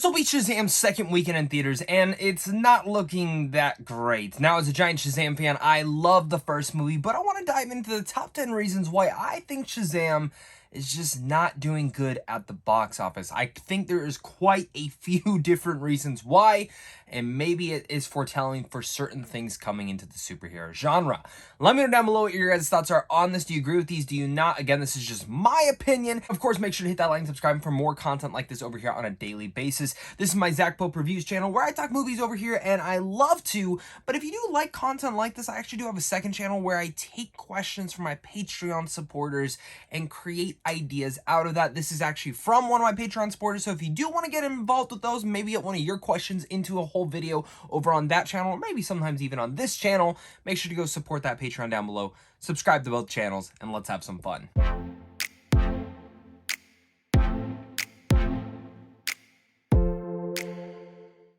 This will be Shazam's second weekend in theaters, and it's not looking that great. Now, as a giant Shazam fan, I love the first movie, but I want to dive into the top 10 reasons why I think Shazam is just not doing good at the box office. I think there is quite a few different reasons why, and maybe it is foretelling for certain things coming into the superhero genre. Let me know down below what your guys' thoughts are on this. Do you agree with these? Do you not? Again, this is just my opinion. Of course, make sure to hit that like and subscribe for more content like this over here on a daily basis. This is my Zach Pope Reviews channel where I talk movies over here, and I love to, but if you do like content like this, I actually do have a second channel where I take questions from my Patreon supporters and create ideas out of that. This is actually from one of my Patreon supporters, so if you do want to get involved with those, maybe get one of your questions into a whole video over on that channel, or maybe sometimes even on this channel, make sure to go support that Patreon down below, subscribe to both channels, and let's have some fun.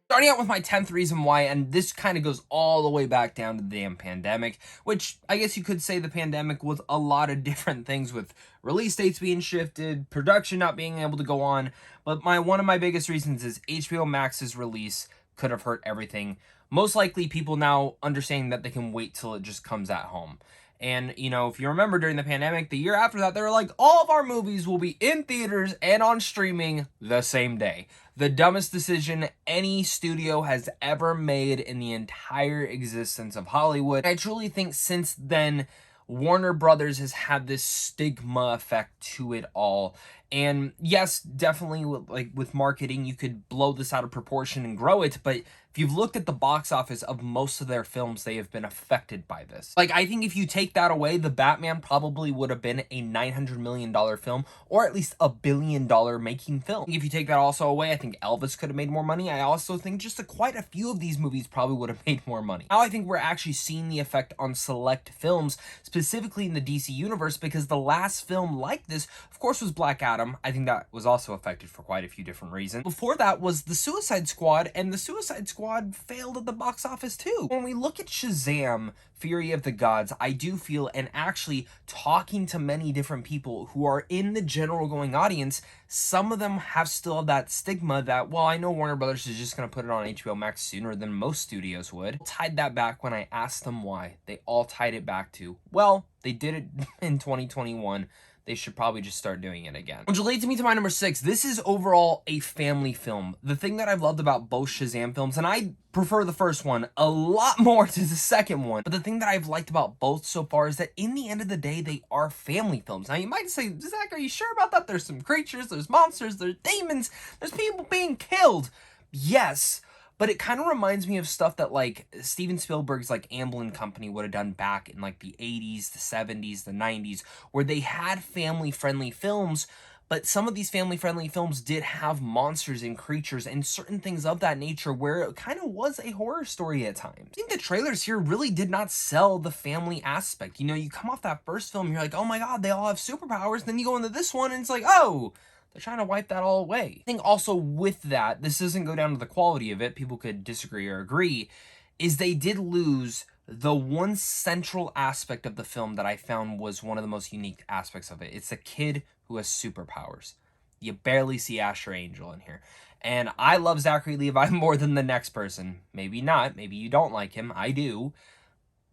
Starting out with my 10th reason why, and this kind of goes all the way back down to the damn pandemic, which I guess you could say the pandemic was a lot of different things with release dates being shifted, production not being able to go on, but one of my biggest reasons is HBO Max's release could have hurt everything. Most likely people now understanding that they can wait till it just comes at home. And, you know, if you remember during the pandemic, the year after that, they were like, all of our movies will be in theaters and on streaming the same day. The dumbest decision any studio has ever made in the entire existence of Hollywood. I truly think since then, Warner Brothers has had this stigma effect to it all. And yes, definitely with marketing, you could blow this out of proportion and grow it, but if you've looked at the box office of most of their films, they have been affected by this. Like, I think if you take that away, The Batman probably would have been a $900 million film, or at least $1 billion making film. If you take that also away, I think Elvis could have made more money. I also think just quite a few of these movies probably would have made more money. Now I think we're actually seeing the effect on select films, specifically in the DC universe, because the last film like this, of course, was Black Adam. I think that was also affected for quite a few different reasons. Before that was The Suicide Squad, and The Suicide Squad failed at the box office too. When we look at Shazam, Fury of the Gods, I do feel, and actually talking to many different people who are in the general going audience, some of them have still that stigma that, well, I know Warner Brothers is just going to put it on HBO Max sooner than most studios would. I tied that back when I asked them why. They all tied it back to, well, they did it in 2021. They should probably just start doing it again. Which leads me to my number 6. This is overall a family film. The thing that I've loved about both Shazam films, and I prefer the first one a lot more to the second one, but the thing that I've liked about both so far is that in the end of the day, they are family films. Now you might say, Zach, are you sure about that? There's some creatures, there's monsters, there's demons, there's people being killed. Yes. But it kind of reminds me of stuff that like Steven Spielberg's like Amblin Company would have done back in like the 80s, the 70s, the 90s, where they had family-friendly films, but some of these family-friendly films did have monsters and creatures and certain things of that nature where it kind of was a horror story at times. I think the trailers here really did not sell the family aspect. You know, you come off that first film, you're like, oh my god, they all have superpowers, then you go into this one and it's like, oh, they're trying to wipe that all away. I think also with that, this doesn't go down to the quality of it, people could disagree or agree, is they did lose the one central aspect of the film that I found was one of the most unique aspects of it. It's a kid who has superpowers. You barely see Asher Angel in here. And I love Zachary Levi more than the next person. Maybe not, maybe you don't like him, I do.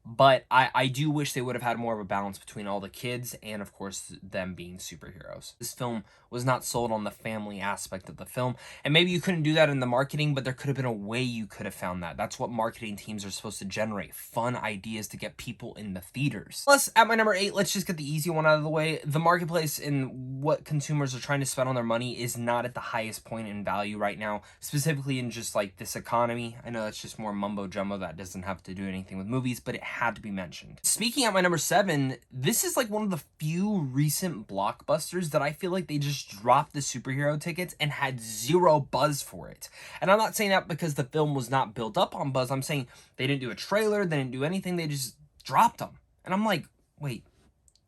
But I do wish they would have had more of a balance between all the kids and, of course, them being superheroes. This film was not sold on the family aspect of the film. And maybe you couldn't do that in the marketing, but there could have been a way you could have found that. That's what marketing teams are supposed to generate. Fun ideas to get people in the theaters. Plus, at my number 8, let's just get the easy one out of the way. The marketplace and what consumers are trying to spend on their money is not at the highest point in value right now, specifically in just like this economy. I know that's just more mumbo jumbo that doesn't have to do anything with movies, but it had to be mentioned. Speaking at my number 7, this is like one of the few recent blockbusters that I feel like they just dropped the superhero tickets and had zero buzz for it. And I'm not saying that because the film was not built up on buzz. I'm saying they didn't do a trailer, they didn't do anything, they just dropped them. And I'm like, wait,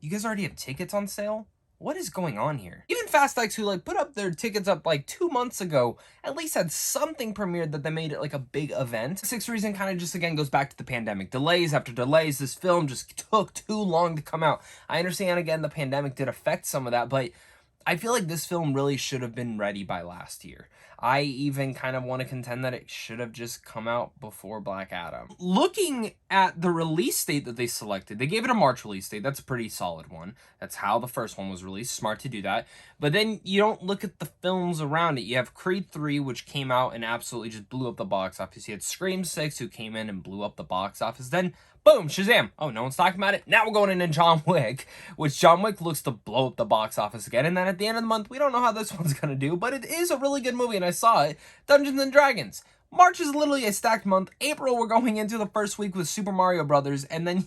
you guys already have tickets on sale? What is going on here? Even Fast X, who like put up their tickets up like 2 months ago, at least had something premiered that they made it like a big event. The sixth reason kind of just again goes back to the pandemic. Delays after delays. This film just took too long to come out. I understand again the pandemic did affect some of that, but I feel like this film really should have been ready by last year. I even kind of want to contend that it should have just come out before Black Adam. Looking at the release date that they selected, they gave it a March release date. That's a pretty solid one. That's how the first one was released. Smart to do that. But then you don't look at the films around it. You have Creed 3, which came out and absolutely just blew up the box office. You had Scream 6, who came in and blew up the box office. Then boom, Shazam. Oh, no one's talking about it. Now we're going into John Wick, which John Wick looks to blow up the box office again. And then at the end of the month, we don't know how this one's going to do, but it is a really good movie, and I saw it. Dungeons and Dragons. March is literally a stacked month. April, we're going into the first week with Super Mario Brothers, and then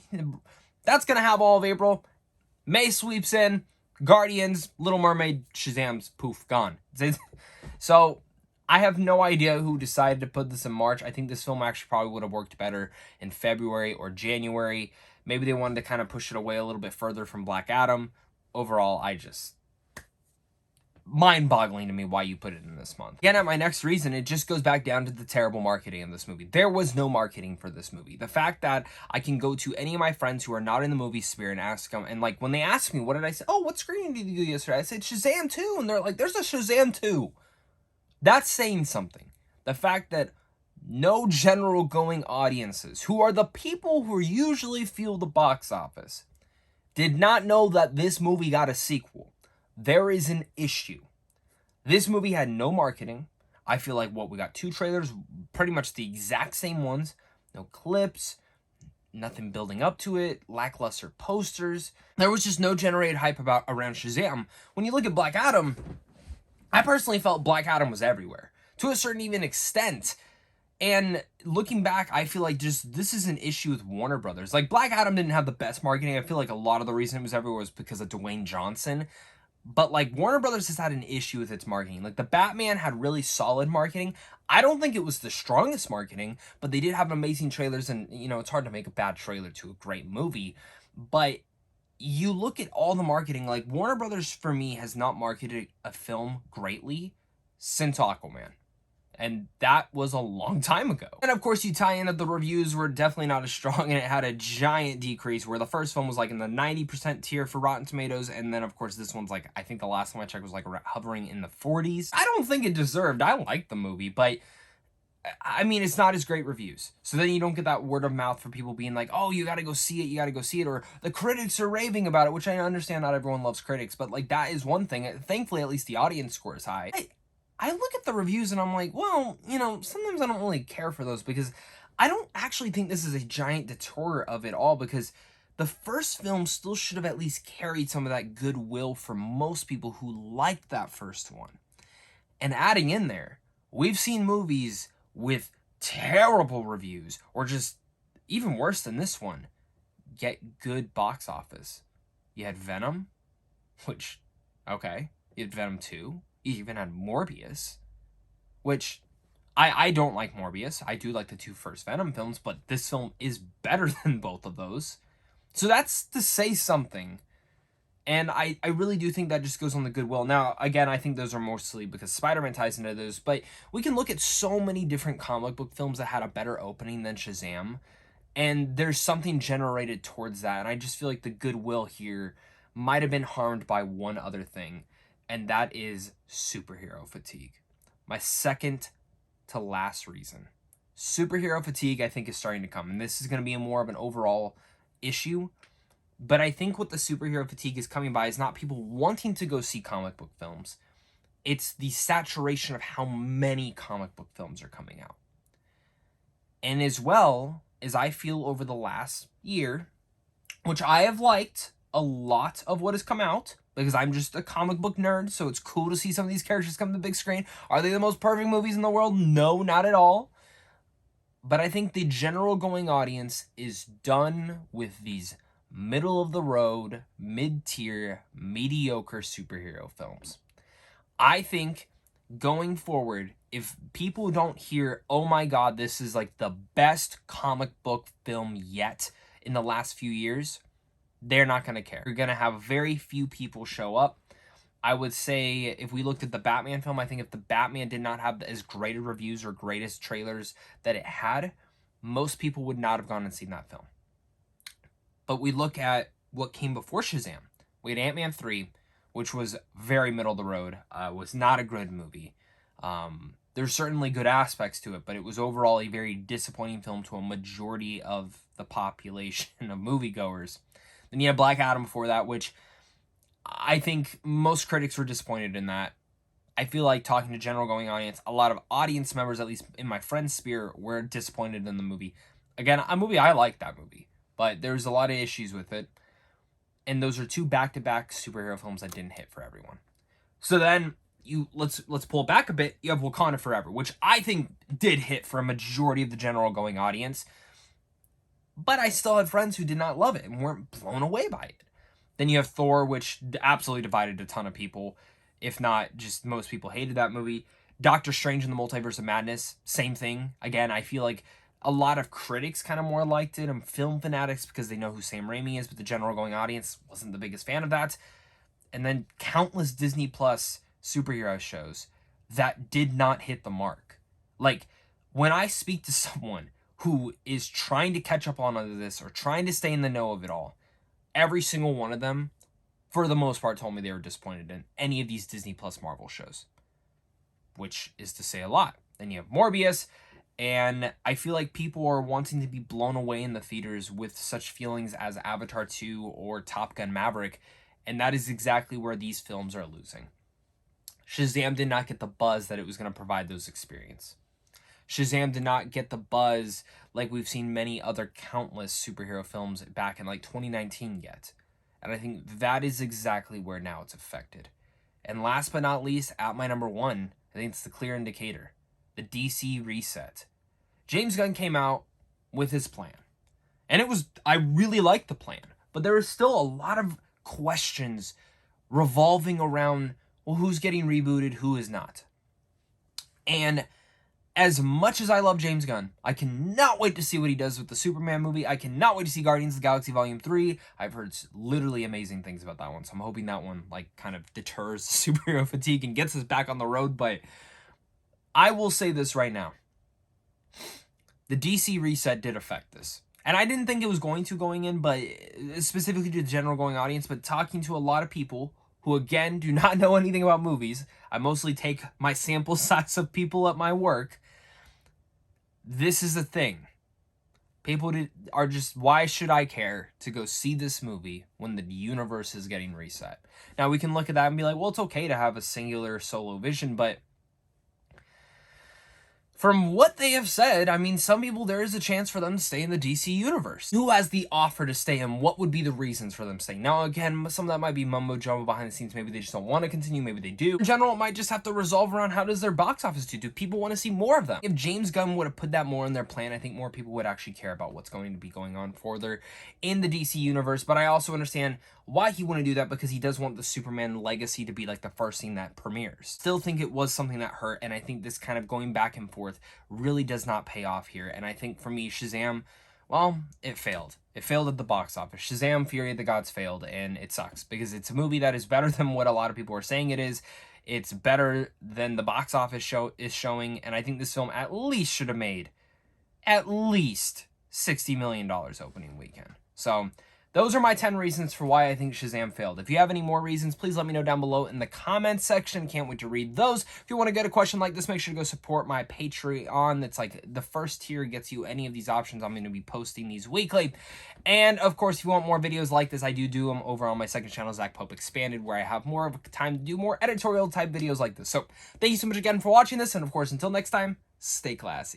that's going to have all of April. May sweeps in. Guardians, Little Mermaid, Shazam's, poof, gone. So I have no idea who decided to put this in March. I think this film actually probably would have worked better in February or January. Maybe they wanted to kind of push it away a little bit further from Black Adam. Overall, mind-boggling to me why you put it in this month. Again, at my next reason, it just goes back down to the terrible marketing of this movie. There was no marketing for this movie. The fact that I can go to any of my friends who are not in the movie sphere and ask them, and like when they ask me, what did I say? Oh, what screening did you do yesterday? I said Shazam 2, and they're like, there's a Shazam 2. That's saying something. The fact that no general going audiences, who are the people who usually fuel the box office, did not know that this movie got a sequel. There is an issue. This movie had no marketing. I feel like we got 2 trailers, pretty much the exact same ones. No clips, nothing building up to it, lackluster posters. There was just no generated hype around Shazam. When you look at Black Adam, I personally felt Black Adam was everywhere, to a certain even extent. And looking back, I feel like this is an issue with Warner Brothers. Like, Black Adam didn't have the best marketing. I feel like a lot of the reason it was everywhere was because of Dwayne Johnson. But, like, Warner Brothers has had an issue with its marketing. Like, the Batman had really solid marketing. I don't think it was the strongest marketing, but they did have amazing trailers, and, you know, it's hard to make a bad trailer to a great movie. But you look at all the marketing, like, Warner Brothers, for me, has not marketed a film greatly since Aquaman. And that was a long time ago. And of course, you tie in that the reviews were definitely not as strong, and it had a giant decrease where the first film was like in the 90% tier for Rotten Tomatoes. And then of course, this one's like, I think the last time I checked was like hovering in the 40s. I don't think it deserved. I liked the movie, but I mean, it's not as great reviews. So then you don't get that word of mouth for people being like, oh, you got to go see it. You got to go see it. Or the critics are raving about it, which I understand not everyone loves critics, but like that is one thing. Thankfully, at least the audience score is high. I look at the reviews and I'm like, well, you know, sometimes I don't really care for those because I don't actually think this is a giant detour of it all, because the first film still should have at least carried some of that goodwill for most people who liked that first one. And adding in there, we've seen movies with terrible reviews, or just even worse than this one, get good box office. You had Venom, which, okay, you had Venom 2. You even had Morbius, which I don't like Morbius. I do like the 2 first Venom films, but this film is better than both of those. So that's to say something. And I really do think that just goes on the goodwill. Now, again, I think those are mostly because Spider-Man ties into those, but we can look at so many different comic book films that had a better opening than Shazam, and there's something generated towards that. And I just feel like the goodwill here might have been harmed by one other thing, and that is superhero fatigue. My second to last reason. Superhero fatigue, I think, is starting to come. And this is going to be more of an overall issue. But I think what the superhero fatigue is coming by is not people wanting to go see comic book films. It's the saturation of how many comic book films are coming out. And as well as I feel over the last year, which I have liked a lot of what has come out, because I'm just a comic book nerd, so it's cool to see some of these characters come to the big screen. Are they the most perfect movies in the world? No, not at all. But I think the general going audience is done with these middle-of-the-road, mid-tier, mediocre superhero films. I think going forward, if people don't hear, oh my god, this is like the best comic book film yet in the last few years, they're not going to care. You're going to have very few people show up. I would say if we looked at the Batman film, I think if the Batman did not have as great of reviews or greatest trailers that it had, most people would not have gone and seen that film. But we look at what came before Shazam. We had Ant-Man 3, which was very middle of the road. Was not a good movie. There's certainly good aspects to it, but it was overall a very disappointing film to a majority of the population of moviegoers. Then you have Black Adam before that, which I think most critics were disappointed in that. I feel like talking to general going audience, a lot of audience members, at least in my friend's sphere, were disappointed in the movie. Again, a movie, I like that movie, but there's a lot of issues with it. And those are two back-to-back superhero films that didn't hit for everyone. So then let's pull it back a bit. You have Wakanda Forever, which I think did hit for a majority of the general going audience. But I still had friends who did not love it and weren't blown away by it. Then you have Thor, which absolutely divided a ton of people. If not, just most people hated that movie. Doctor Strange in the Multiverse of Madness, same thing. Again, I feel like a lot of critics kind of more liked it, and film fanatics because they know who Sam Raimi is, but the general going audience wasn't the biggest fan of that. And then countless Disney Plus superhero shows that did not hit the mark. Like, when I speak to someone who is trying to catch up on all of this or trying to stay in the know of it all, every single one of them, for the most part, told me they were disappointed in any of these Disney Plus Marvel shows, which is to say a lot. Then you have Morbius, and I feel like people are wanting to be blown away in the theaters with such feelings as Avatar 2 or Top Gun Maverick, and that is exactly where these films are losing. Shazam did not get the buzz that it was going to provide those experiences. Shazam did not get the buzz like we've seen many other countless superhero films back in like 2019 get. And I think that is exactly where now it's affected. And last but not least, at my number one, I think it's the clear indicator. The DC reset. James Gunn came out with his plan. And I really liked the plan. But there was still a lot of questions revolving around, well, who's getting rebooted, who is not. And as much as I love James Gunn, I cannot wait to see what he does with the Superman movie. I cannot wait to see Guardians of the Galaxy Volume 3. I've heard literally amazing things about that one, so I'm hoping that one kind of deters superhero fatigue and gets us back on the road. But I will say this right now. The DC reset did affect this. And I didn't think it was going to going in, but specifically to the general going audience, but talking to a lot of people who, again, do not know anything about movies. I mostly take my sample size of people at my work. This is the thing. People are just, why should I care to go see this movie when the universe is getting reset? Now, we can look at that and be like, well, it's okay to have a singular solo vision, but from what they have said, I mean, some people, there is a chance for them to stay in the DC universe. Who has the offer to stay, and what would be the reasons for them staying? Now, again, some of that might be mumbo-jumbo behind the scenes. Maybe they just don't want to continue. Maybe they do. In general, it might just have to resolve around how does their box office do? Do people want to see more of them? If James Gunn would have put that more in their plan, I think more people would actually care about what's going to be going on further in the DC universe. But I also understand why he wouldn't do that, because he does want the Superman legacy to be like the first thing that premieres. Still think it was something that hurt, and I think this kind of going back and forth really does not pay off here. And I think for me, Shazam, well, it failed. It failed at the box office. Shazam! Fury of the Gods failed, and it sucks because it's a movie that is better than what a lot of people are saying it is. It's better than the box office is showing, and I think this film at least should have made at least $60 million opening weekend. So those are my 10 reasons for why I think Shazam failed. If you have any more reasons, please let me know down below in the comments section. Can't wait to read those. If you want to get a question like this, make sure to go support my Patreon. That's like the first tier gets you any of these options. I'm going to be posting these weekly. And of course, if you want more videos like this, I do them over on my second channel, Zach Pope Expanded, where I have more of a time to do more editorial type videos like this. So thank you so much again for watching this. And of course, until next time, stay classy.